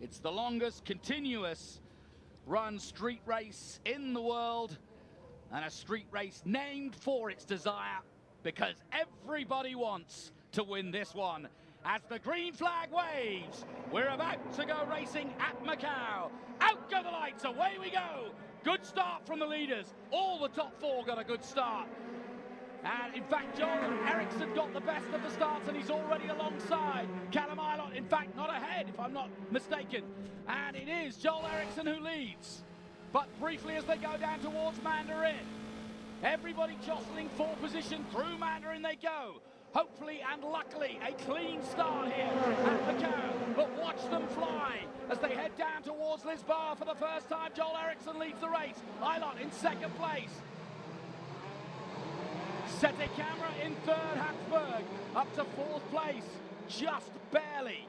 It's the longest continuous run street race in the world, and a street race named for its desire, because everybody wants to win this one. As the green flag waves, we're about to go racing at Macau. Out go the lights, away we go. Good start from the leaders. All the top four got a good start. And in fact, Joel Eriksson got the best of the starts, and he's already alongside Callum Ilott, in fact, not ahead, if I'm not mistaken. And it is Joel Eriksson who leads. But briefly as they go down towards Mandarin, everybody jostling for position. Through Mandarin they go. Hopefully and luckily a clean start here at Macau. But watch them fly as they head down towards Lisboa for the first time. Joel Eriksson leads the race. Ilott in second place. Sete Camera in third, Habsburg up to fourth place, just barely.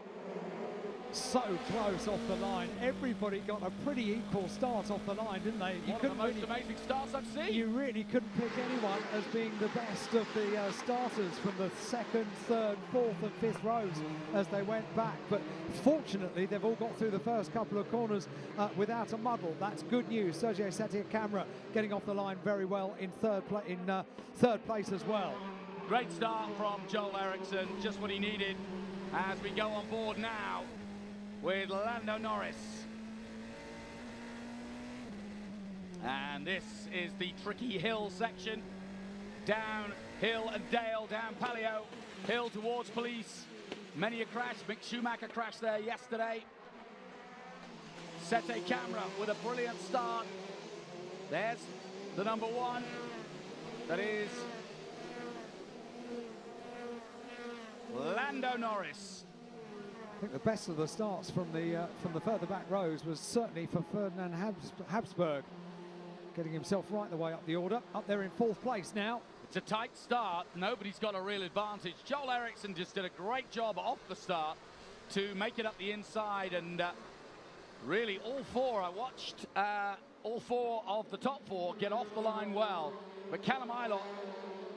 So close off the line. Everybody got a pretty equal start off the line, didn't they? One of the most amazing starts I've seen. You really couldn't pick anyone as being the best of the starters from the second, third, fourth and fifth rows as they went back. But fortunately, they've all got through the first couple of corners without a muddle. That's good news. Sergio Sete Camera getting off the line very well in third place as well. Great start from Joel Eriksson, just what he needed as we go on board now with Lando Norris. And this is the tricky hill section. Down hill and dale, down Palio, hill towards police. Many a crash. Mick Schumacher crashed there yesterday. Sete Camera with a brilliant start. There's the number one. That is Lando Norris. I think the best of the starts from the further back rows was certainly for Ferdinand Habsburg, getting himself right the way up the order. Up there in fourth place now. It's a tight start. Nobody's got a real advantage. Joel Eriksson just did a great job off the start to make it up the inside, and really all four, I watched all four of the top four get off the line well. But Callum Ilott,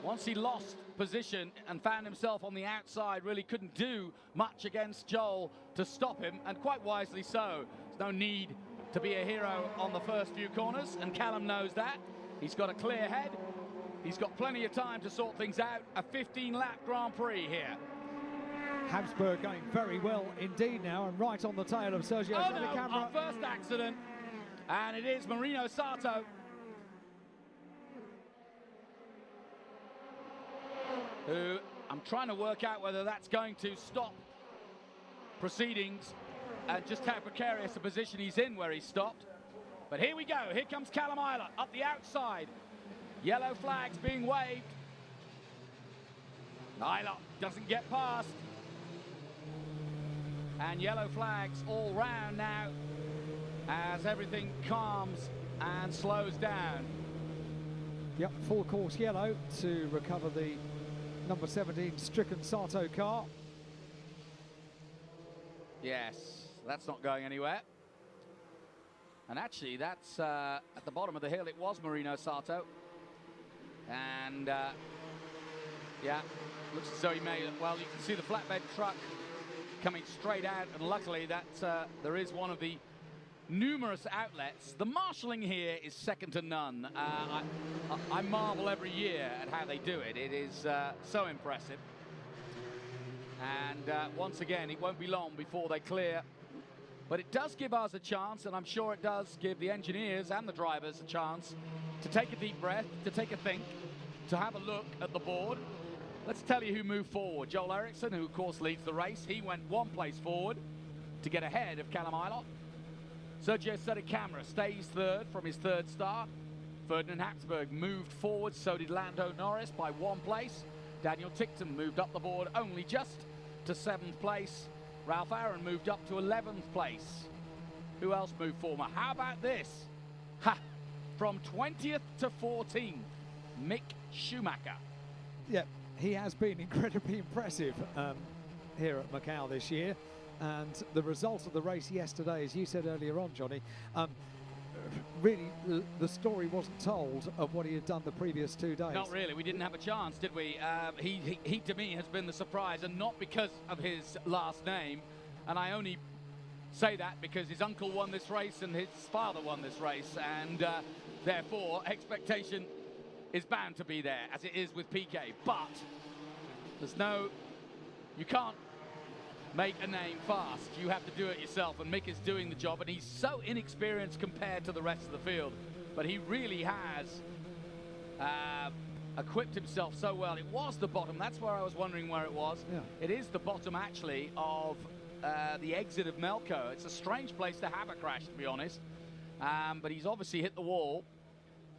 once he lost position and found himself on the outside, really couldn't do much against Joel to stop him, and quite wisely so. There's no need to be a hero on the first few corners, and Callum knows that. He's got a clear head. He's got plenty of time to sort things out. A 15-lap Grand Prix here. Habsburg going very well indeed now, and right on the tail of Sergio Sete Camera. Our first accident, and it is Marino Sato. Who I'm trying to work out whether that's going to stop proceedings and just how precarious a position he's in where he's stopped. But here we go. Here comes Callum Ilott up the outside. Yellow flags being waved. Ilott doesn't get past. And yellow flags all round now as everything calms and slows down. Yep, full course yellow to recover the number 17 stricken Sato car. Yes, that's not going anywhere. And actually, that's at the bottom of the hill. It was Marino Sato. And yeah, looks as though he made it. Well, you can see the flatbed truck coming straight out, and luckily that there is one of the numerous outlets. The marshalling here is second to none. I marvel every year at how they do it. It is so impressive. And once again, it won't be long before they clear. But it does give us a chance, and I'm sure it does give the engineers and the drivers a chance to take a deep breath, to take a think, to have a look at the board. Let's tell you who moved forward. Joel Eriksson, who of course leads the race. He went one place forward to get ahead of Callum Ilott. Sergio Sete Camera stays third from his third start. Ferdinand Habsburg moved forward, so did Lando Norris by one place. Daniel Tickton moved up the board only just to 7th place. Ralph Aaron moved up to 11th place. Who else moved forward? How about this? Ha! From 20th to 14th, Mick Schumacher. Yeah, he has been incredibly impressive here at Macau this year. And the result of the race yesterday, as you said earlier on, Johnny, really the story wasn't told of what he had done the previous 2 days. Not really. We didn't have a chance, did we? He to me has been the surprise, and not because of his last name. And I only say that because his uncle won this race and his father won this race, and therefore expectation is bound to be there, as it is with PK. But you can't make a name fast. You have to do it yourself, and Mick is doing the job, and he's so inexperienced compared to the rest of the field, but he really has equipped himself so well. It was the bottom. That's where I was wondering where it was. Yeah. It is the bottom, actually, of the exit of Melco. It's a strange place to have a crash, to be honest, but he's obviously hit the wall,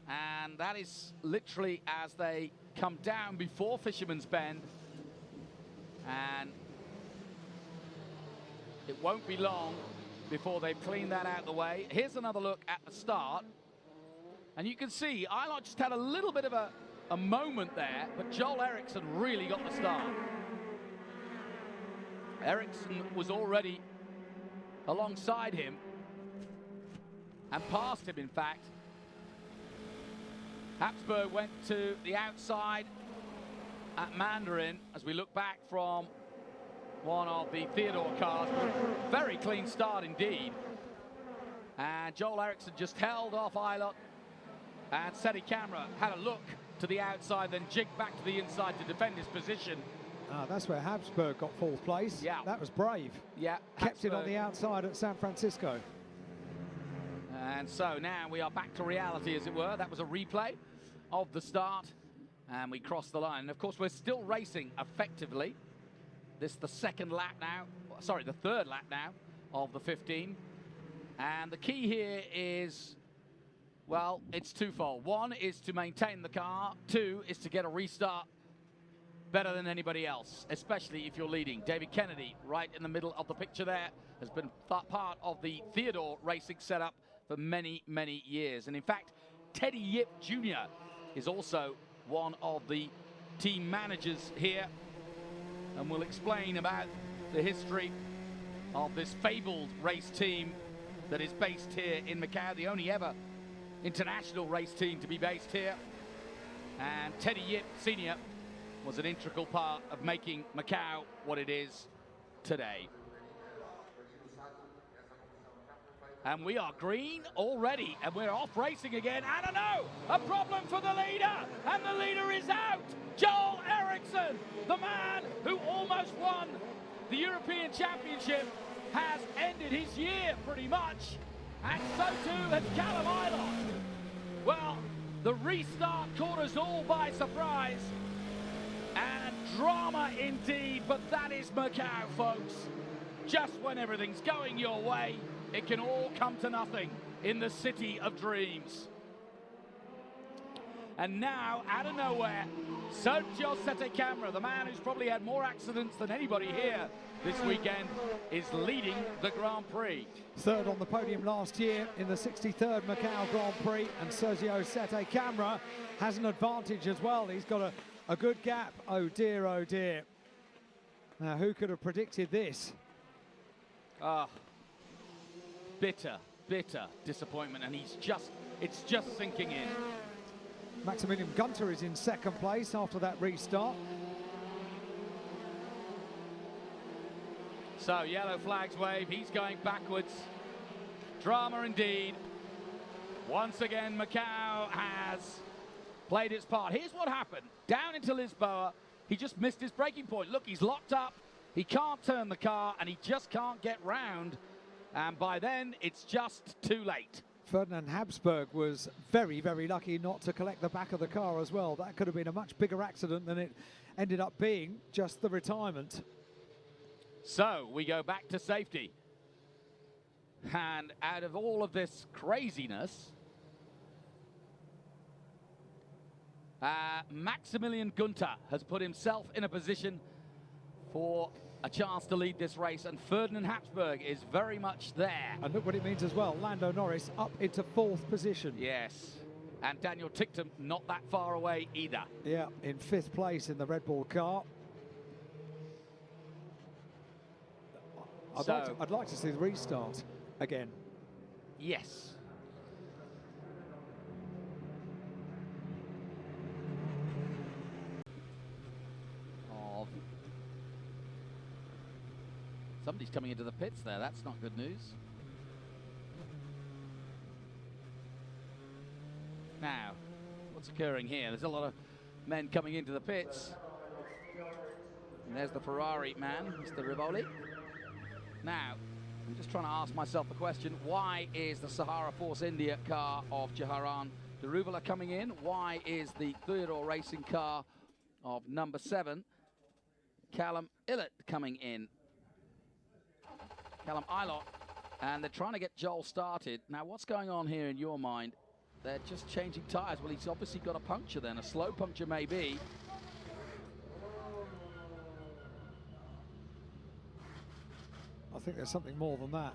and that is literally as they come down before Fisherman's Bend, and it won't be long before they've cleaned that out of the way. Here's another look at the start, and you can see Eilert just had a little bit of a moment there, but Joel Eriksson really got the start. Eriksson was already alongside him and past him, in fact. Habsburg went to the outside at Mandarin as we look back from one of the Theodore cars. Very clean start indeed. And Joel Eriksson just held off Eilert, and Seti Camera had a look to the outside, then jigged back to the inside to defend his position. That's where Habsburg got fourth place. Yeah. That was brave. Yeah. Kept it on the outside at San Francisco. And so now we are back to reality, as it were. That was a replay of the start, and we crossed the line. And of course, we're still racing effectively. This is the second lap now, sorry, the third lap now of the 15. And the key here is, well, it's twofold. One is to maintain the car. Two is to get a restart better than anybody else, especially if you're leading. David Kennedy, right in the middle of the picture there, has been part of the Theodore racing setup for many, many years. And in fact, Teddy Yip Jr. is also one of the team managers here, and we'll explain about the history of this fabled race team that is based here in Macau, the only ever international race team to be based here. And Teddy Yip Sr. was an integral part of making Macau what it is today. And we are green already, and we're off racing again. I don't know, a problem for the leader, and the leader is out. Joel Eriksson, the man who almost won the European Championship, has ended his year pretty much, and so too has Callum Eilert. Well, the restart caught us all by surprise, and drama indeed, but that is Macau, folks. Just when everything's going your way, it can all come to nothing in the city of dreams. And now, out of nowhere, Sergio Sete Camera, the man who's probably had more accidents than anybody here this weekend, is leading the Grand Prix. Third on the podium last year in the 63rd Macau Grand Prix, and Sergio Sete Camera has an advantage as well. He's got a good gap. Oh dear, oh dear. Now, who could have predicted this? Bitter, bitter disappointment, and it's just sinking in. Maximilian Gunter is in second place after that restart. So yellow flags wave, he's going backwards. Drama indeed. Once again, Macau has played its part. Here's what happened. Down into Lisboa, he just missed his braking point. Look, he's locked up. He can't turn the car, and he just can't get round. And by then, it's just too late. Ferdinand Habsburg was very, very lucky not to collect the back of the car as well. That could have been a much bigger accident than it ended up being, just the retirement. So we go back to safety. And out of all of this craziness, Maximilian Gunter has put himself in a position for a chance to lead this race, and Ferdinand Habsburg is very much there. And look what it means as well. Lando Norris up into fourth position. Yes, and Daniel Ticktum not that far away either. Yeah, in fifth place in the Red Bull car. I'd like to see the restart again. Yes. Somebody's coming into the pits there. That's not good news. Now, what's occurring here? There's a lot of men coming into the pits. And there's the Ferrari man, Mr. Rivoli. Now, I'm just trying to ask myself the question, why is the Sahara Force India car of Jaharan Daruvala coming in? Why is the Theodore Racing car of number 7, Callum Illett, coming in? Callum Ilott, and they're trying to get Joel started. Now, what's going on here in your mind? They're just changing tyres. Well, he's obviously got a puncture then, a slow puncture maybe. I think there's something more than that.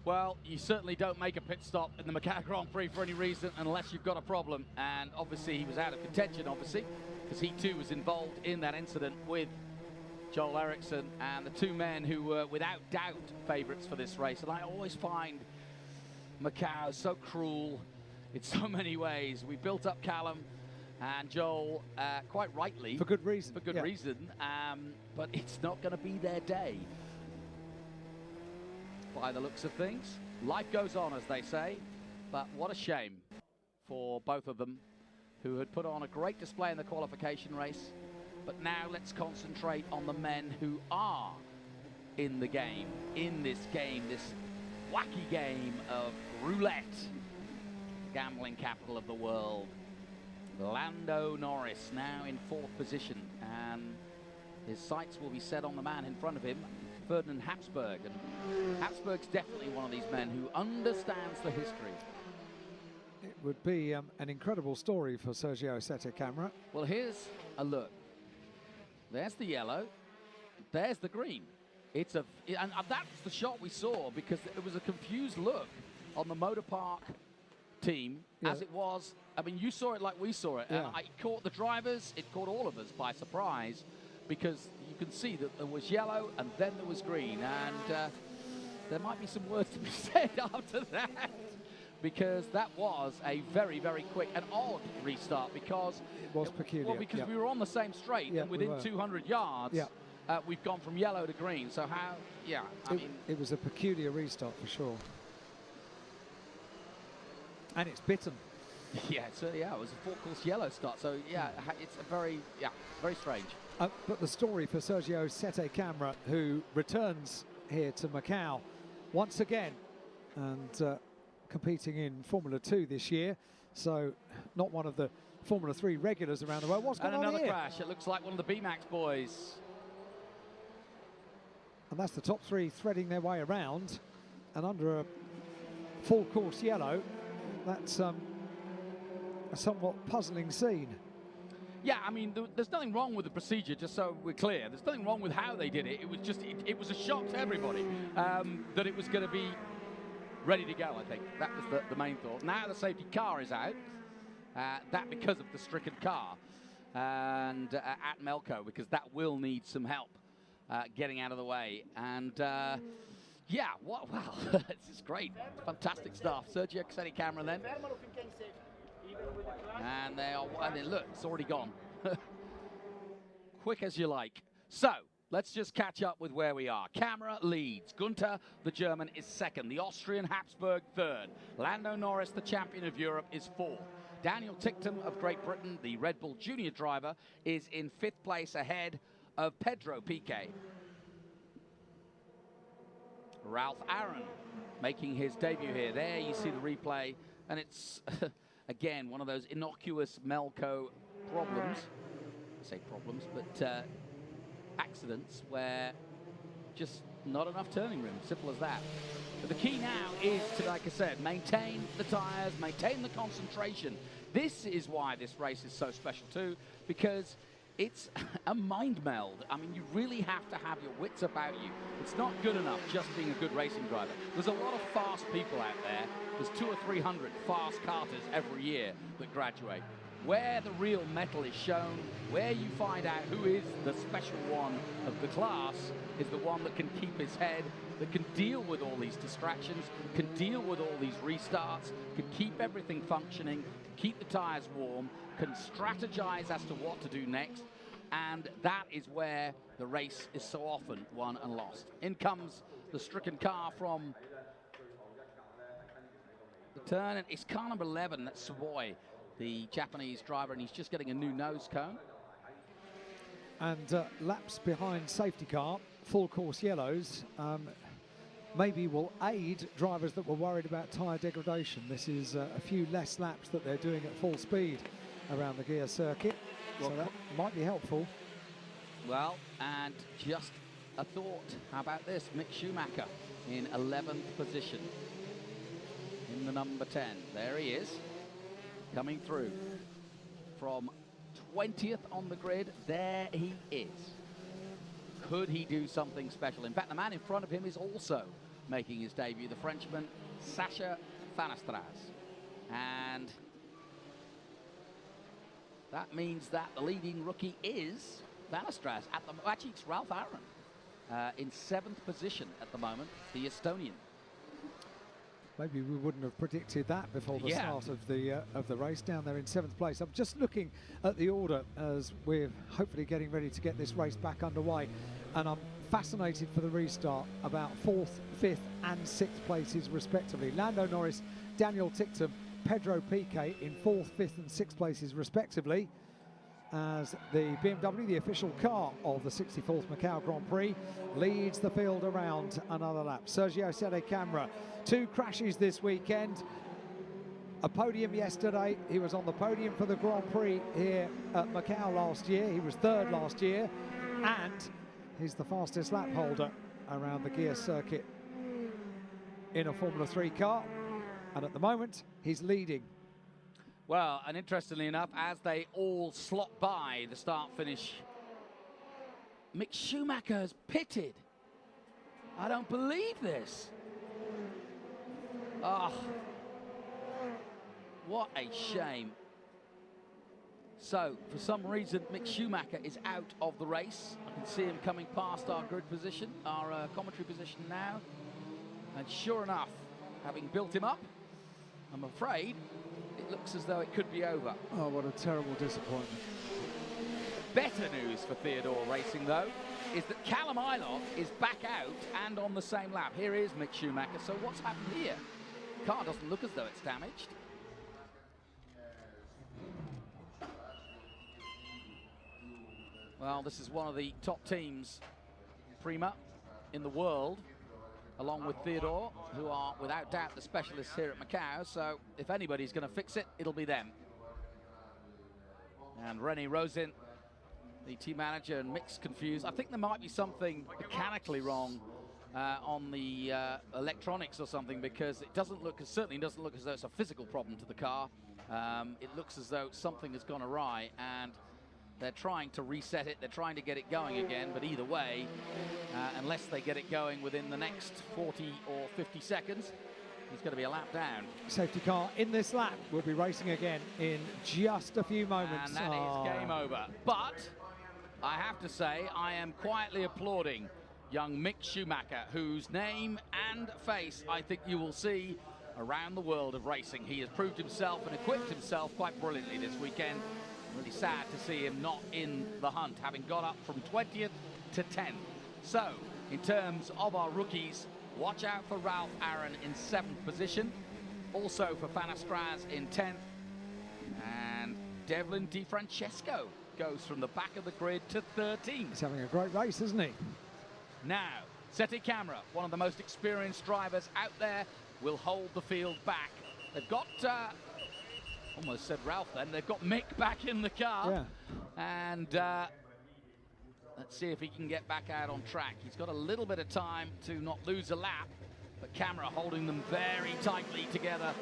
Well, you certainly don't make a pit stop in the Macau Grand Prix for any reason unless you've got a problem. And obviously he was out of contention, obviously, because he too was involved in that incident with Joel Eriksson and the two men who were without doubt favourites for this race. And I always find Macau so cruel in so many ways. We built up Callum and Joel quite rightly. For good reason. For good reason. But it's not going to be their day by the looks of things. Life goes on, as they say. But what a shame for both of them, who had put on a great display in the qualification race. But now let's concentrate on the men who are in the game, this wacky game of roulette, gambling capital of the world. Lando Norris now in 4th position, and his sights will be set on the man in front of him, Ferdinand Habsburg. And Habsburg's definitely one of these men who understands the history. It would be an incredible story for Sergio Sette Camera. Well, here's a look. There's the yellow, there's the green. And that's the shot we saw, because it was a confused look on the Motor Park team, as it was. I mean, you saw it like we saw it, and it caught the drivers, it caught all of us by surprise, because you can see that there was yellow and then there was green, and there might be some words to be said after that, because that was a very, very quick and odd restart, because it was peculiar. Well, because we were on the same straight, and within 200 yards, we've gone from yellow to green. So how? I mean, it was a peculiar restart for sure, and it's bitten. Yeah, so it was a 4-course yellow start. So it's a very strange. But the story for Sergio Sette Camera, who returns here to Macau once again, and competing in Formula 2 this year, so not one of the Formula 3 regulars around the world. What's going on here? And another crash. It looks like one of the B-Max boys. And that's the top 3 threading their way around, and under a full course yellow, that's a somewhat puzzling scene. Yeah, I mean, there's nothing wrong with the procedure, just so we're clear. There's nothing wrong with how they did it. It was just, it was a shock to everybody that it was going to be ready to go, I think. That was the main thought. Now the safety car is out. That because of the stricken car. And at Melco, because that will need some help getting out of the way. And wow, this is great. Fantastic stuff. Sergio Sette Camera then. And look, it's already gone. Quick as you like. So, let's just catch up with where we are. Camera leads. Gunther, the German, is 2nd. The Austrian Habsburg 3rd. Lando Norris, the champion of Europe, is 4th. Daniel Ticktum of Great Britain, the Red Bull Junior driver, is in 5th place ahead of Pedro Piquet. Ralph Aaron making his debut here. There you see the replay, and it's again one of those innocuous Melco problems. I say problems, but accidents where just not enough turning room, simple as that. But the key now is to, like I said, maintain the tyres, maintain the concentration. This is why this race is so special too, because it's a mind meld. I mean, you really have to have your wits about you. It's not good enough just being a good racing driver. There's a lot of fast people out there. There's 200 or 300 fast karters every year that graduate. Where the real metal is shown, where you find out who is the special one of the class, is the one that can keep his head, that can deal with all these distractions, can deal with all these restarts, can keep everything functioning, keep the tires warm, can strategize as to what to do next. And that is where the race is so often won and lost. In comes the stricken car from the turn, and it's car number 11, that's Savoy, the Japanese driver, and he's just getting a new nose cone. And laps behind safety car, full course yellows, maybe will aid drivers that were worried about tyre degradation. This is a few less laps that they're doing at full speed around the gear circuit, well, so that might be helpful. Well, and just a thought, how about this? Mick Schumacher in 11th position in the number 10. There he is, coming through from 20th on the grid. There he is. Could he do something special? In fact, the man in front of him is also making his debut, the Frenchman, Sacha Fanastras. And that means that the leading rookie is Fanastras. Actually, it's Ralph Aaron in 7th position at the moment, the Estonian. Maybe we wouldn't have predicted that before the start of the race, down there in 7th place. I'm just looking at the order as we're hopefully getting ready to get this race back underway, and I'm fascinated for the restart about 4th, 5th and 6th places respectively. Lando Norris, Daniel Ticktum, Pedro Piquet in 4th, 5th and 6th places respectively, as the BMW, the official car of the 64th Macau Grand Prix, leads the field around another lap. Sergio Sede Camera, 2 crashes this weekend, a podium yesterday. He was on the podium for the Grand Prix here at Macau last year. He was 3rd last year, and he's the fastest lap holder around the gear circuit in a Formula 3 car, and at the moment he's leading. Well, and interestingly enough, as they all slot by the start-finish, Mick Schumacher has pitted. I don't believe this. Oh, what a shame. So, for some reason, Mick Schumacher is out of the race. I can see him coming past our grid position, our commentary position now. And sure enough, having built him up, I'm afraid it looks as though it could be over. Oh, what a terrible disappointment. Better news for Theodore Racing, though, is that Callum Ilott is back out and on the same lap. Here is Mick Schumacher. So what's happened here? Car doesn't look as though it's damaged. Well, this is one of the top teams, Prima, in the world, along with Theodore, who are without doubt the specialists here at Macau. So if anybody's going to fix it, it'll be them. And René Rosin, the team manager, and Mick's confused. I think there might be something mechanically wrong on the electronics or something, because it doesn't look, certainly doesn't look as though it's a physical problem to the car. It looks as though something has gone awry, and they're trying to reset it, they're trying to get it going again, but either way, unless they get it going within the next 40 or 50 seconds, he's going to be a lap down. Safety car in this lap. We'll be racing again in just a few moments. And that is game over. But I have to say, I am quietly applauding young Mick Schumacher, whose name and face I think you will see around the world of racing. He has proved himself and equipped himself quite brilliantly this weekend. Really sad to see him not in the hunt, having got up from 20th to 10th. So, in terms of our rookies, watch out for Ralph Aaron in 7th position. Also for Fanastras in 10th. And Devlin Di Francesco goes from the back of the grid to 13th. He's having a great race, isn't he? Now, Sete Camera, one of the most experienced drivers out there, will hold the field back. They've got... almost said Ralph then. They've got Mick back in the car. Yeah. And let's see if he can get back out on track. He's got a little bit of time to not lose a lap, but Camera holding them very tightly together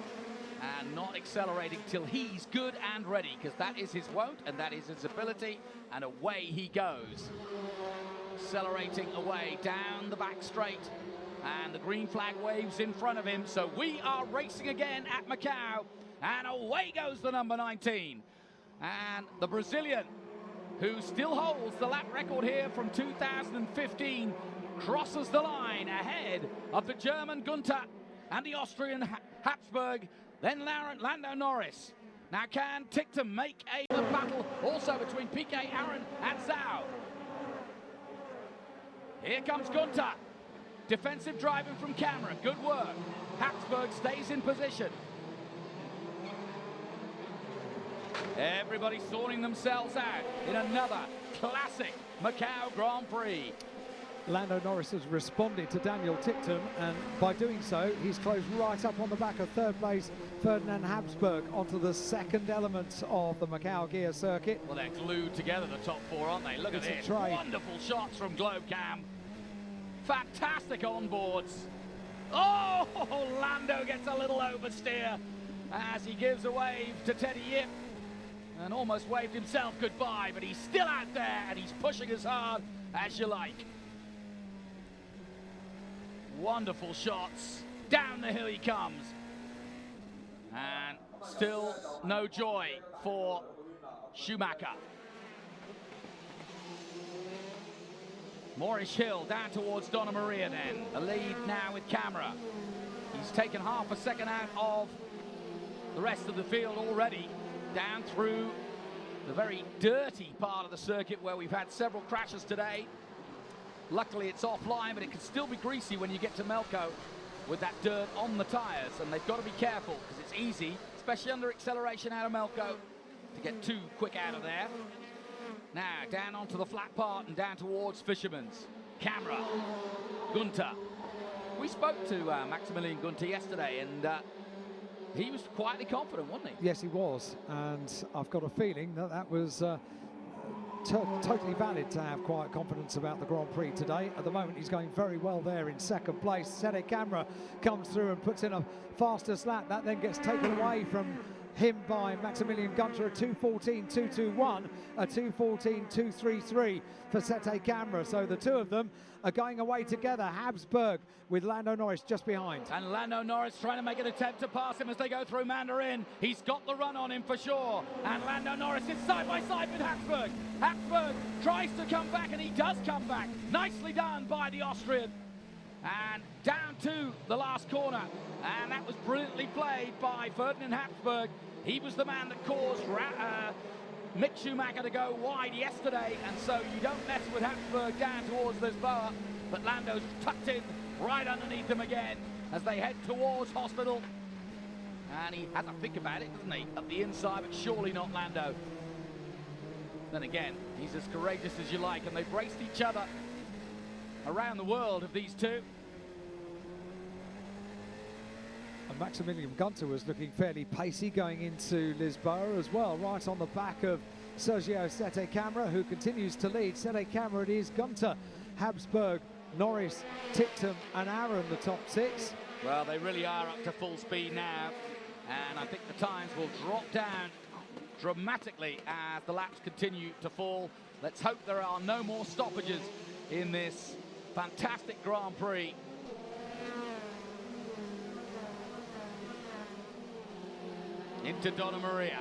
and not accelerating till he's good and ready, because that is his wont and that is his ability, and away he goes. Accelerating away down the back straight, and the green flag waves in front of him. So we are racing again at Macau. And away goes the number 19. And the Brazilian, who still holds the lap record here from 2015, crosses the line ahead of the German Gunther and the Austrian Habsburg, then Lando Norris. Now can Ticktum make a battle also between Piquet, Aaron and Zhao? Here comes Gunter. Defensive driving from camera. Good work. Habsburg stays in position. Everybody sorting themselves out in another classic Macau Grand Prix. Lando Norris has responded to Daniel Ticktum, and by doing so, he's closed right up on the back of third place Ferdinand Habsburg onto the second element of the Macau gear circuit. Well, they're glued together, the top four, aren't they? Look at this. Wonderful shots from Globecam. Fantastic onboards. Oh, Lando gets a little oversteer as he gives a wave to Teddy Yip and almost waved himself goodbye, but he's still out there and he's pushing as hard as you like. Wonderful shots. Down the hill he comes. And still no joy for Schumacher. Moorish Hill down towards Donna Maria then. A lead now with camera. He's taken half a second out of the rest of the field already. Down through the very dirty part of the circuit where we've had several crashes today. Luckily it's offline, but it can still be greasy when you get to Melco with that dirt on the tyres, and they've got to be careful because it's easy, especially under acceleration out of Melco, to get too quick out of there. Now down onto the flat part and down towards Fisherman's. Camera, Gunter. We spoke to Maximilian Gunter yesterday, and he was quietly confident, wasn't he? Yes, he was, and I've got a feeling that that was totally valid to have quiet confidence about the Grand Prix today. At the moment, he's going very well there in second place. Sede Camera comes through and puts in a fastest lap. That then gets taken away from him by Maximilian Gunter, a 2:14.221, a 2:14.233 for Sede Camera. So the two of them are going away together. Habsburg with Lando Norris just behind. And Lando Norris trying to make an attempt to pass him as they go through Mandarin. He's got the run on him for sure. And Lando Norris is side by side with Habsburg. Habsburg tries to come back, and he does come back. Nicely done by the Austrian. And down to the last corner. And that was brilliantly played by Ferdinand Habsburg. He was the man that caused Mick Schumacher to go wide yesterday, and so you don't mess with Habsburg down towards Lisboa, but Lando's tucked in right underneath them again as they head towards hospital. And he has to think about it, doesn't he? Up the inside, but surely not Lando. Then again, he's as courageous as you like, and they've raced each other around the world of these two. And Maximilian Gunter was looking fairly pacey going into Lisboa as well, right on the back of Sergio Sede Camera, who continues to lead. Sede Camera it is, Gunter, Habsburg, Norris, Ticktum and Aaron, the top six. Well, they really are up to full speed now, and I think the times will drop down dramatically as the laps continue to fall. Let's hope there are no more stoppages in this fantastic Grand Prix. Into Donna Maria.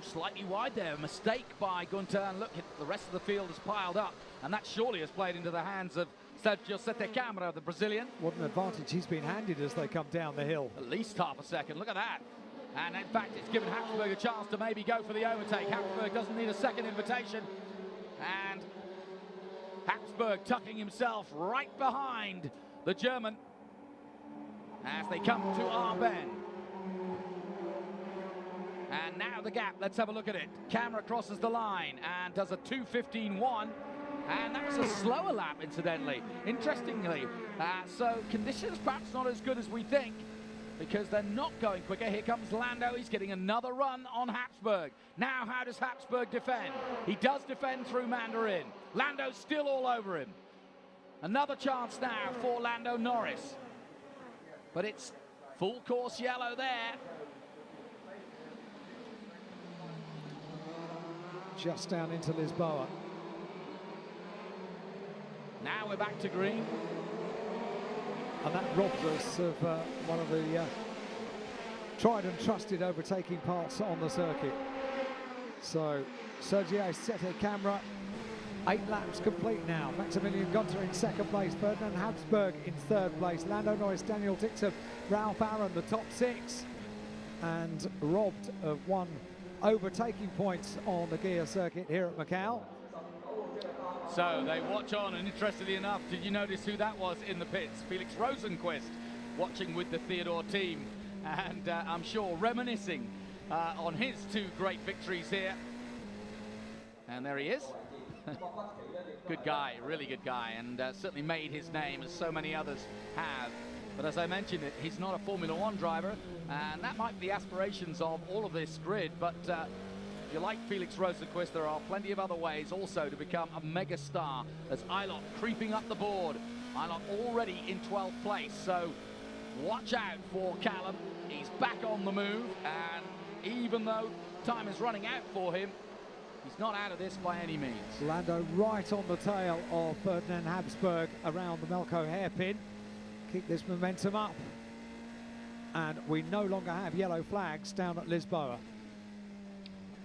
Slightly wide there, a mistake by Gunter, and look, the rest of the field has piled up, and that surely has played into the hands of Sergio Sede Camera, the Brazilian. What an advantage he's been handed as they come down the hill. At least half a second, look at that. And in fact, it's given Habsburg a chance to maybe go for the overtake. Habsburg doesn't need a second invitation, and Habsburg tucking himself right behind the German as they come to Arben. And now the gap, let's have a look at it. Camera crosses the line and does a 2:15.1, and that was a slower lap, incidentally. Interestingly, so conditions perhaps not as good as we think, because they're not going quicker. Here comes Lando, he's getting another run on Habsburg. Now how does Habsburg defend? He does defend through Mandarin. Lando's still all over him. Another chance now for Lando Norris. But it's full course yellow there. Just down into Lisboa. Now we're back to green. And that robs us of one of the tried and trusted overtaking parts on the circuit. So Sergio Sede Camera, 8 laps complete now. Maximilian Gunter in second place, Ferdinand Habsburg in third place, Lando Norris, Daniel Ticktum, Ralph Aaron, the top 6. and robbed of one overtaking points on the gear circuit here at Macau. So they watch on, and interestingly enough, did you notice who that was in the pits? Felix Rosenqvist, watching with the Theodore team, and I'm sure reminiscing on his 2 great victories here. And there he is. Good guy, really good guy, and certainly made his name, as so many others have. But as I mentioned, he's not a Formula One driver, and that might be the aspirations of all of this grid. But if you like Felix Rosenqvist, there are plenty of other ways also to become a mega star, as Eilert creeping up the board. Eilert already in 12th place, so watch out for Callum. He's back on the move, and even though time is running out for him, he's not out of this by any means. Lando right on the tail of Ferdinand Habsburg around the Melco hairpin. Keep this momentum up. And we no longer have yellow flags down at Lisboa.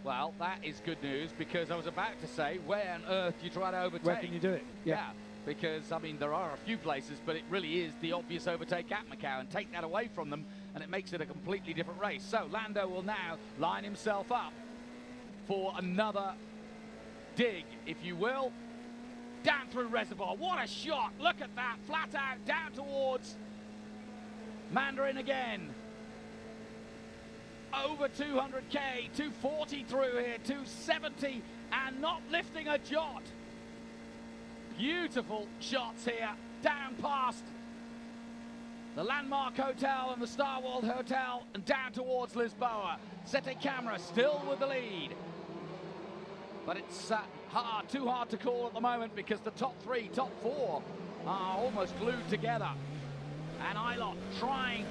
Well, that is good news, because I was about to say, where on earth do you try to overtake? Where can you do it? Yeah, because, I mean, there are a few places, but it really is the obvious overtake at Macau, and take that away from them, and it makes it a completely different race. So Lando will now line himself up for another dig, if you will, down through Reservoir. What a shot! Look at that, flat out, down towards Mandarin again. Over 200k, 240 through here, 270, and not lifting a jot. Beautiful shots here, down past the Landmark Hotel and the Star World Hotel, and down towards Lisboa. Sete Camera still with the lead. But it's too hard to call at the moment, because the top 3, top 4 are almost glued together. And Eilert trying,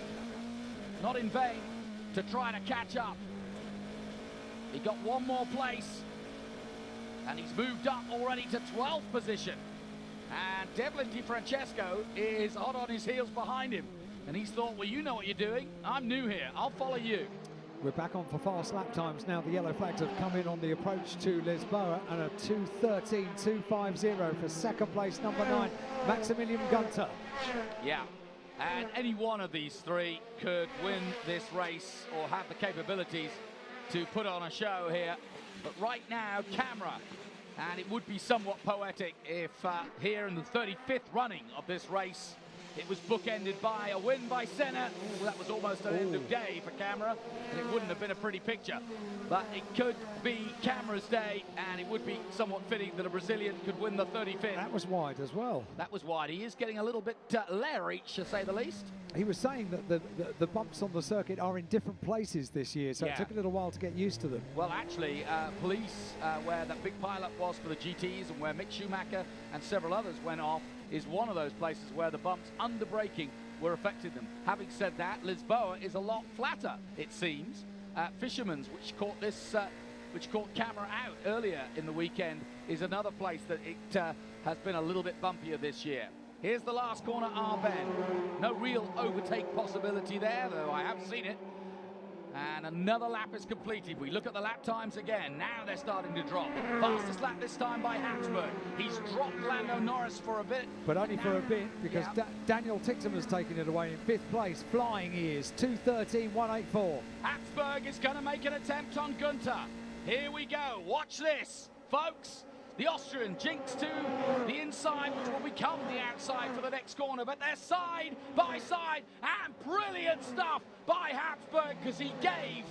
not in vain, to try to catch up. He got one more place, and he's moved up already to 12th position. And Devlin Di Francesco is hot on his heels behind him. And he's thought, well, you know what you're doing. I'm new here. I'll follow you. We're back on for fast lap times now. The yellow flags have come in on the approach to Lisboa, and a 2:13.250 for second place, number 9, Maximilian Gunter. Yeah, and any one of these 3 could win this race, or have the capabilities to put on a show here. But right now, Camera, and it would be somewhat poetic if here in the 35th running of this race, it was bookended by a win by Senna. Well, that was almost an end of day for Camera, and it wouldn't have been a pretty picture. But it could be Camera's day, and it would be somewhat fitting that a Brazilian could win the 35th. That was wide as well. That was wide. He is getting a little bit leery, to say the least. He was saying that the bumps on the circuit are in different places this year, so it took a little while to get used to them. Well, actually, Police, where that big pileup was for the GTs, and where Mick Schumacher and several others went off, is one of those places where the bumps under braking were affecting them. Having said that, Lisboa is a lot flatter, it seems. Fisherman's, which caught Camera out earlier in the weekend, is another place that it has been a little bit bumpier this year. Here's the last corner, Arben. No real overtake possibility there, though I have seen it. And another lap is completed. We look at the lap times again. Now they're starting to drop. Fastest lap this time by Habsburg. He's dropped Lando Norris for a bit. But only for a bit, because Daniel Ticktum has taken it away in 5th place. Flying he is, 2:13.184. Habsburg is going to make an attempt on Gunter. Here we go. Watch this, folks. The Austrian jinks to the inside, which will become the outside for the next corner. But they're side by side, and brilliant stuff by Habsburg, because he gave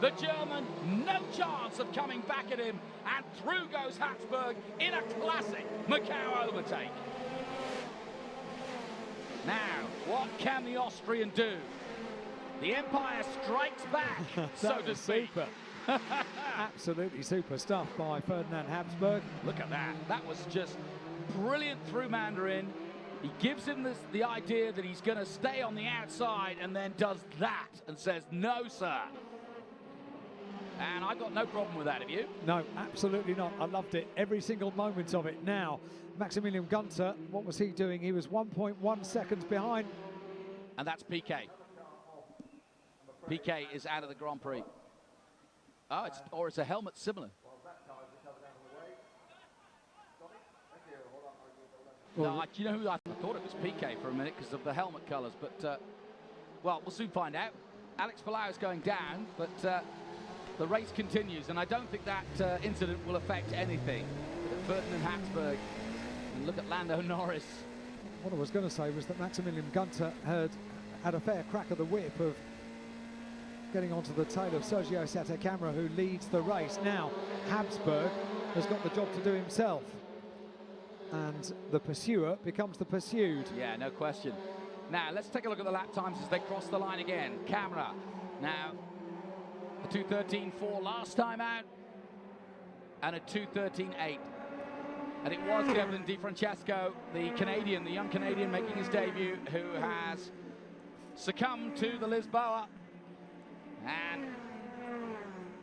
the German no chance of coming back at him. And through goes Habsburg in a classic Macau overtake. Now, what can the Austrian do? The Empire strikes back, so to speak. Super. Absolutely super stuff by Ferdinand Habsburg. Look at that. That was just brilliant through Mandarin. He gives him the idea that he's going to stay on the outside, and then does that and says, no, sir. And I've got no problem with that, have you? No, absolutely not. I loved it. Every single moment of it. Now, Maximilian Gunter, what was he doing? He was 1.1 seconds behind. And that's PK. PK is out of the Grand Prix. Oh, it's a helmet similar. Well, No, you know who I thought it was PK for a minute because of the helmet colours, but well, we'll soon find out. Alex Palau's going down, but the race continues, and I don't think that incident will affect anything. Look at Ferdinand Hatzberg, and look at Lando Norris. What I was going to say was that Maximilian Gunter had a fair crack at the whip of getting onto the tail of Sergio Sette-Camera, who leads the race. Now, Habsburg has got the job to do himself, and the pursuer becomes the pursued. Yeah, no question. Now, let's take a look at the lap times as they cross the line again. Camera, now, a 2:13.4 last time out, and a 2:13.8. And it was Devlin Di Francesco, the Canadian, the young Canadian making his debut, who has succumbed to the Lisboa. And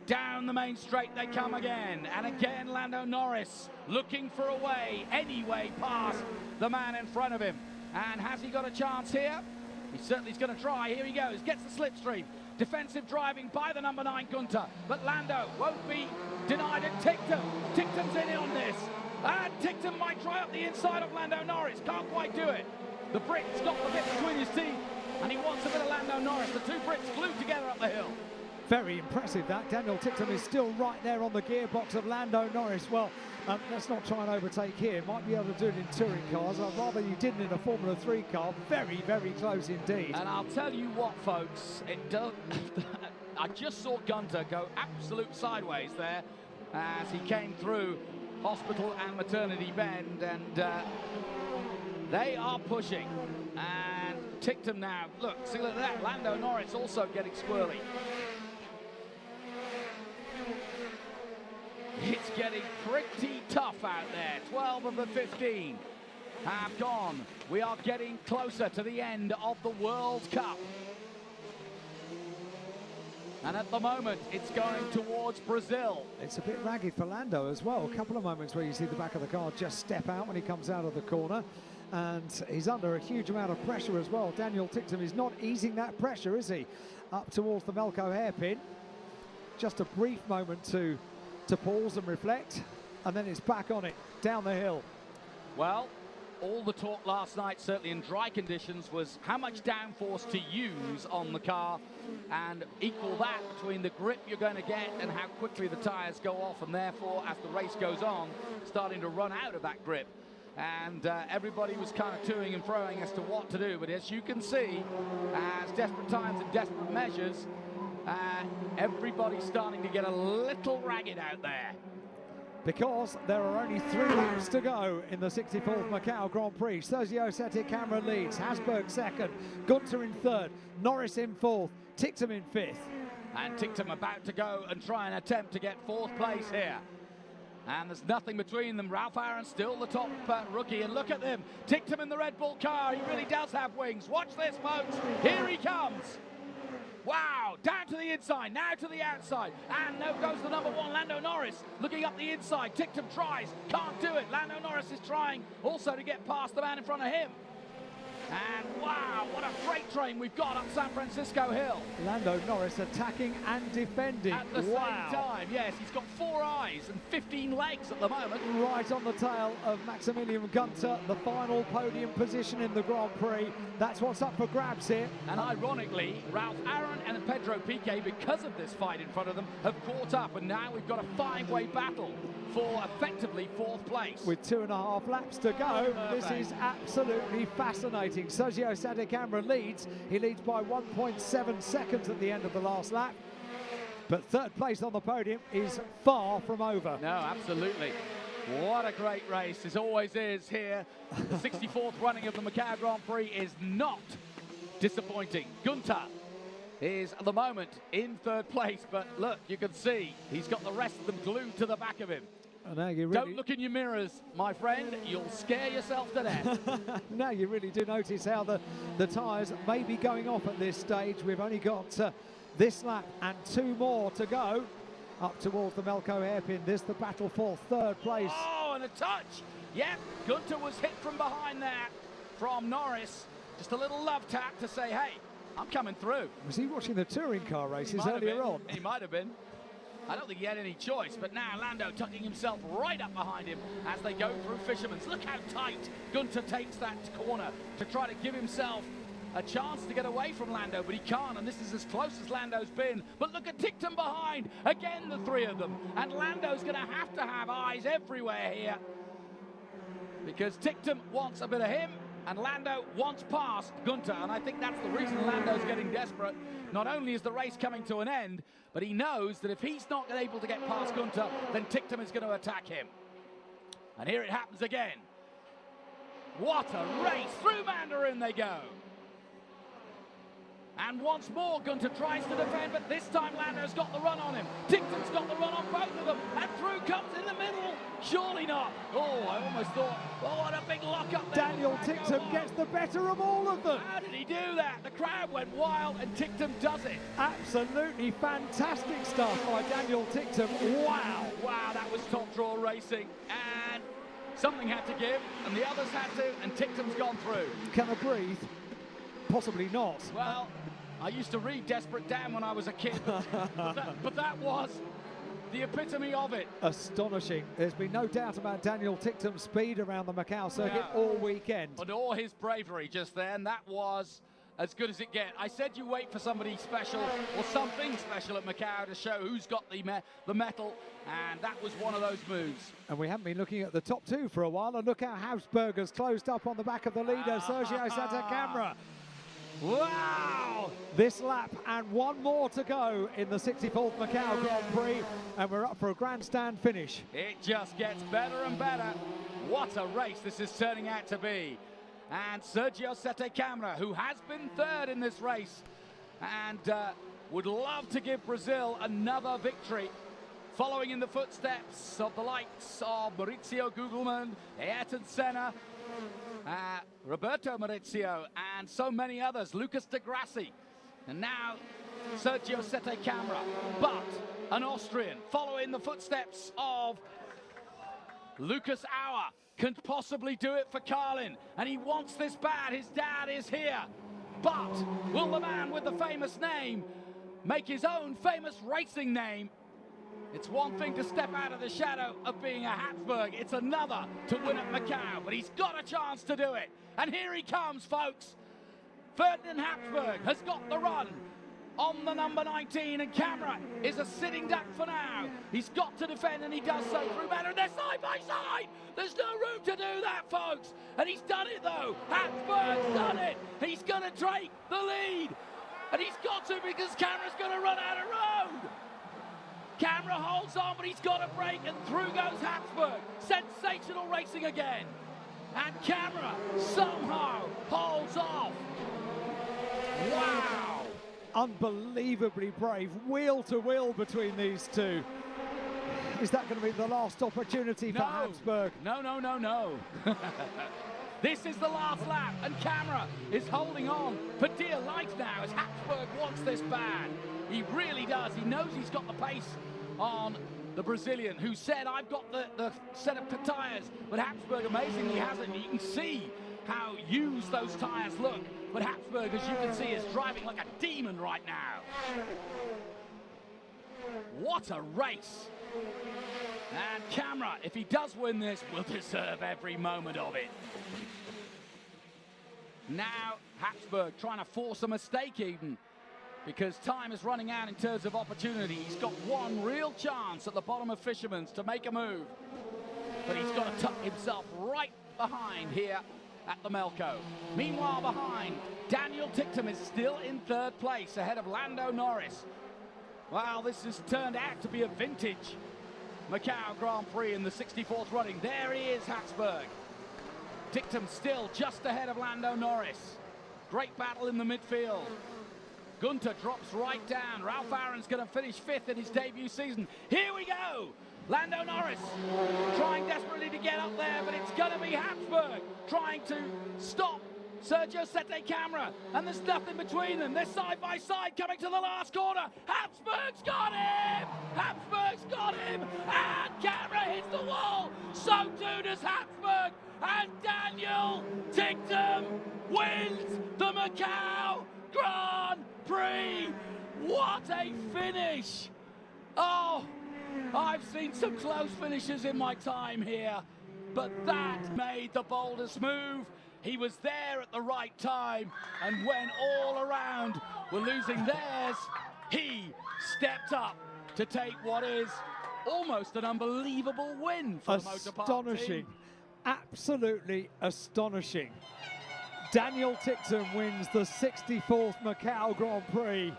down the main straight they come again. And again, Lando Norris looking for a way, any way past the man in front of him. And has he got a chance here? He certainly is going to try. Here he goes, gets the slipstream. Defensive driving by the number 9 Gunter. But Lando won't be denied at Ticktum. Ticktum's in on this. And Ticktum might try up the inside of Lando Norris. Can't quite do it. The Brit's got the bit between his teeth. And he wants a bit of Lando Norris. The two Brits glued together up the hill. Very impressive that. Daniel Ticktum is still right there on the gearbox of Lando Norris. Well, let's not try and overtake here. Might be able to do it in touring cars. I'd rather you didn't in a Formula 3 car. Very, very close indeed. And I'll tell you what, folks, it does. I just saw Gunter go absolute sideways there as he came through Hospital and Maternity Bend, and they are pushing. And Ticktum now, look, see at that, Lando Norris also getting squirrely. It's getting pretty tough out there. 12 of the 15 have gone. We are getting closer to the end of the World Cup. And at the moment, it's going towards Brazil. It's a bit ragged for Lando as well. A couple of moments where you see the back of the car just step out when he comes out of the corner. And he's under a huge amount of pressure as well. Daniel Ticktum is not easing that pressure, is he? Up towards the Melco hairpin. Just a brief moment to pause and reflect, and then it's back on it, down the hill. Well, all the talk last night, certainly in dry conditions, was how much downforce to use on the car and equal that between the grip you're going to get and how quickly the tyres go off, and therefore, as the race goes on, starting to run out of that grip. And everybody was kind of toing and froing as to what to do. But as you can see, as desperate times and desperate measures, everybody's starting to get a little ragged out there. Because there are only 3 laps to go in the 64th Macau Grand Prix. Sergio Sette-Camera leads, Habsburg second, Gunter in third, Norris in fourth, Ticktum in fifth. And Ticktum about to go and try and attempt to get 4th place here. And there's nothing between them. Ralph Aaron still the top rookie. And look at them. Ticktum in the Red Bull car. He really does have wings. Watch this, folks. Here he comes. Wow, down to the inside, now to the outside. And now goes the number 1, Lando Norris, looking up the inside. Ticktum tries, can't do it. Lando Norris is trying also to get past the man in front of him. And wow, what a freight train we've got up San Francisco Hill. Lando Norris attacking and defending. At the same time, yes, he's got 4 eyes and 15 legs at the moment. Right on the tail of Maximilian Gunter, the final podium position in the Grand Prix. That's what's up for grabs here. And ironically, Ralph Aaron and Pedro Piquet, because of this fight in front of them, have caught up. And now we've got a 5-way battle for effectively 4th place. With 2.5 laps to go, this is absolutely fascinating. Sergio Sette-Camera leads. He leads by 1.7 seconds at the end of the last lap. But 3rd place on the podium is far from over. No, absolutely. What a great race. This always is here. The 64th running of the Macau Grand Prix is not disappointing. Gunter is at the moment in 3rd place, but look, you can see he's got the rest of them glued to the back of him. Now you really don't look in your mirrors, my friend. You'll scare yourself to death. Now you really do notice how the tyres may be going off at this stage. We've only got this lap and 2 more to go up towards the Melco hairpin. This the battle for 3rd place. Oh, and a touch. Yep, Gunter was hit from behind there from Norris. Just a little love tap to say, hey, I'm coming through. Was he watching the touring car races earlier on? He might have been. I don't think he had any choice, but now Lando tucking himself right up behind him as they go through Fisherman's. Look how tight Gunter takes that corner to try to give himself a chance to get away from Lando, but he can't, and this is as close as Lando's been. But look at Ticktum behind. Again, the three of them. And Lando's going to have eyes everywhere here, because Ticktum wants a bit of him, and Lando wants past Gunter, and I think that's the reason Lando's getting desperate. Not only is the race coming to an end, but he knows that if he's not able to get past Gunter, then Ticktum is going to attack him. And here it happens again. What a race! Through Mandarin they go. And once more, Gunter tries to defend, but this time Lando's got the run on him. Ticktum's got the run on both of them, and through comes in the middle. Surely not. Oh, I almost thought, oh, what a big lock-up there. Daniel Ticktum gets the better of all of them. How did he do that? The crowd went wild, and Ticktum does it. Absolutely fantastic stuff by Daniel Ticktum. Wow. Wow, that was top draw racing. And something had to give, and the others had to, and Ticktum's gone through. Can I breathe? Possibly not. Well, I used to read Desperate Dan when I was a kid, but that was the epitome of it. Astonishing. There's been no doubt about Daniel Ticktum's speed around the Macau circuit all weekend. And all his bravery just then, that was as good as it gets. I said you wait for somebody special or something special at Macau to show who's got the metal, and that was one of those moves. And we haven't been looking at the top two for a while, and look how Habsburger's closed up on the back of the leader, Sergio Santacamera. Wow! This lap and one more to go in the 64th Macau Grand Prix, and we're up for a grandstand finish. It just gets better and better. What a race this is turning out to be. And Sergio Santacamera, who has been third in this race, and would love to give Brazil another victory, following in the footsteps of the likes of Maurizio Gugelmin, Ayrton Senna, Roberto Maurizio, and so many others, Lucas de Grassi, and now Sergio Santacamera, but an Austrian, following the footsteps of Lucas Auer, can possibly do it for Carlin, and he wants this bad. His dad is here, but will the man with the famous name make his own famous racing name? It's one thing to step out of the shadow of being a Habsburg. It's another to win at Macau, but he's got a chance to do it. And here he comes, folks. Ferdinand Habsburg has got the run on the number 19, and Camera is a sitting duck for now. He's got to defend, and he does so through Mandarin. They're side by side. There's no room to do that, folks. And he's done it, though. Habsburg's done it. He's going to take the lead. And he's got to, because Camera's going to run out of road. Camera holds on, but he's got a break, and through goes Habsburg. Sensational racing again. And Camera somehow holds off. Wow. Unbelievably brave, wheel to wheel between these two. Is that going to be the last opportunity for Habsburg? No, no, no, no. This is the last lap, and Camera is holding on for dear life now, as Habsburg wants this bad. He really does. He knows he's got the pace on the Brazilian, who said, I've got the set of tyres, but Habsburg amazingly hasn't. You can see how used those tyres look, but Habsburg, as you can see, is driving like a demon right now. What a race. And Camera, if he does win this, will deserve every moment of it. Now Habsburg trying to force a mistake even, because time is running out in terms of opportunity. He's got one real chance at the bottom of Fisherman's to make a move, but he's got to tuck himself right behind here at the Melco. Meanwhile, behind, Daniel Ticktum is still in third place, ahead of Lando Norris. Well, this has turned out to be a vintage Macau Grand Prix in the 64th running. There he is, Habsburg. Ticktum still just ahead of Lando Norris. Great battle in the midfield. Gunter drops right down. Ralph Aaron's going to finish fifth in his debut season. Here we go. Lando Norris trying desperately to get up there, but it's going to be Habsburg trying to stop Sergio Santacamera, and there's nothing between them. They're side by side coming to the last corner. Habsburg's got him! Habsburg's got him! And Camera hits the wall. So too does Habsburg. And Daniel Ticktum wins the Macau Grand Prix. What a finish! Oh, I've seen some close finishes in my time here, but that made the boldest move. He was there at the right time, and when all around were losing theirs, he stepped up to take what is almost an unbelievable win for the Motor Park Astonishing. team. Absolutely astonishing. Daniel Ticktum wins the 64th Macau Grand Prix.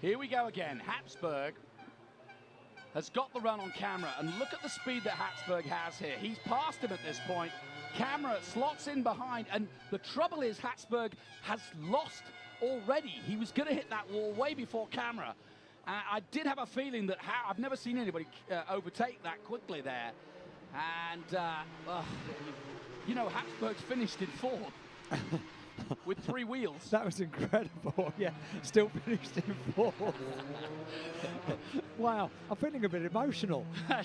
Here we go again. Habsburg has got the run on camera, and look at the speed that Habsburg has here. He's passed him at this point. Camera slots in behind, and the trouble is Habsburg has lost already. He was going to hit that wall way before camera. I did have a feeling that I've never seen anybody overtake that quickly there. And, you know, Habsburg's finished in fourth with 3 wheels. That was incredible. Yeah, still finished in fourth. Wow, I'm feeling a bit emotional. I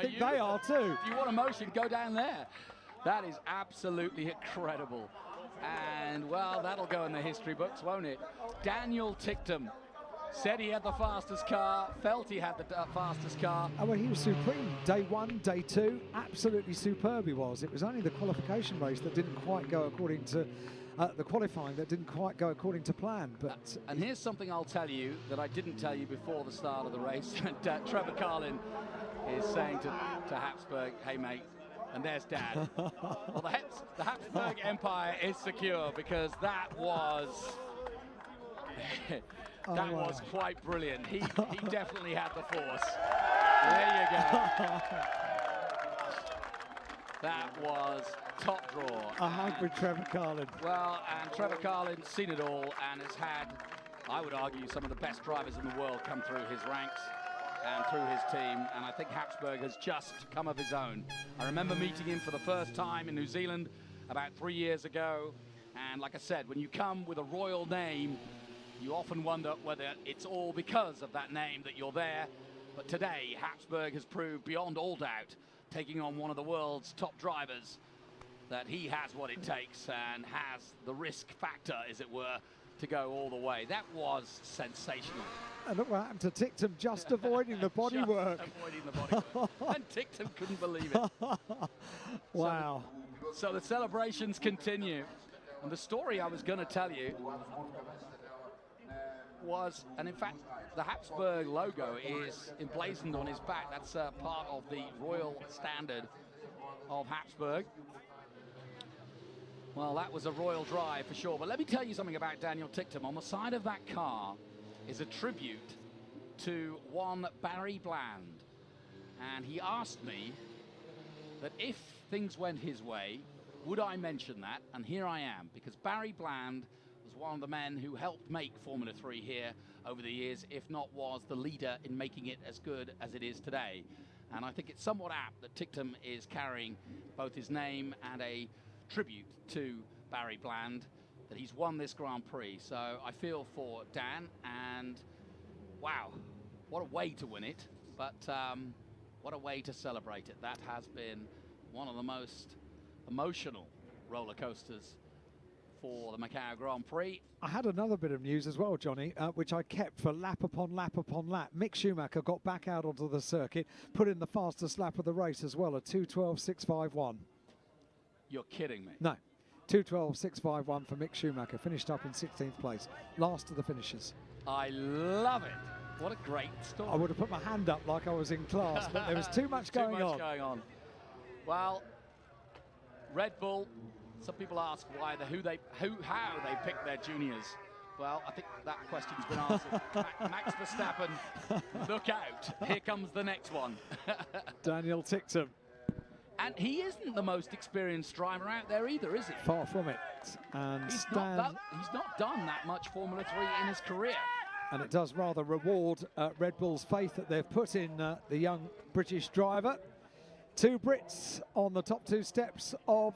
think they are too. If you want emotion, go down there. That is absolutely incredible. And, well, that'll go in the history books, won't it? Daniel Ticktum said he had the fastest car, felt he had the fastest car. Oh, well, he was supreme. Day 1, day 2, absolutely superb he was. It was only the qualification race that didn't quite go according to, the qualifying that didn't quite go according to plan. But and here's something I'll tell you that I didn't tell you before the start of the race. Trevor Carlin is saying to Habsburg, hey, mate, and there's Dad. Well, the Habsburg Empire is secure, because that was... That was quite brilliant. He definitely had the force. There you go. That was top draw. A hug with Trevor Carlin. Well, and Trevor Carlin's seen it all and has had, I would argue, some of the best drivers in the world come through his ranks and through his team, and I think Habsburg has just come of his own. I remember meeting him for the first time in New Zealand about 3 years ago, and like I said, when you come with a royal name, you often wonder whether it's all because of that name that you're there. But today, Habsburg has proved beyond all doubt, taking on one of the world's top drivers, that he has what it takes and has the risk factor, as it were, to go all the way. That was sensational. And look what happened to Ticktum, just avoiding the bodywork. Avoiding the bodywork. And Ticktum couldn't believe it. Wow. So the celebrations continue. And the story I was going to tell you was, and in fact, the Habsburg logo is emblazoned on his back. That's part of the royal standard of Habsburg. Well, that was a royal drive for sure. But let me tell you something about Daniel Ticktum. On the side of that car is a tribute to one Barry Bland. And he asked me that if things went his way, would I mention that? And here I am, because Barry Bland was one of the men who helped make Formula 3 here over the years, if not was the leader in making it as good as it is today. And I think it's somewhat apt that Ticktum is carrying both his name and a tribute to Barry Bland, that he's won this Grand Prix. So I feel for Dan, and wow, what a way to win it, but what a way to celebrate it. That has been one of the most emotional roller coasters for the Macau Grand Prix. I had another bit of news as well, Johnny, which I kept for lap upon lap upon lap. Mick Schumacher got back out onto the circuit, put in the fastest lap of the race as well, a 2:12.651. You're kidding me. No, 2:12.651 for Mick Schumacher, finished up in 16th place, last of the finishers. I love it. What a great story. I would have put my hand up like I was in class, but there was too much going on. Well, Red Bull, some people ask how they picked their juniors. Well, I think that question's been answered. Max Verstappen, look out. Here comes the next one. Daniel Ticktum. And he isn't the most experienced driver out there either, is he? Far from it. And he's not done that much Formula 3 in his career. And it does rather reward Red Bull's faith that they've put in the young British driver. 2 Brits on the top 2 steps of the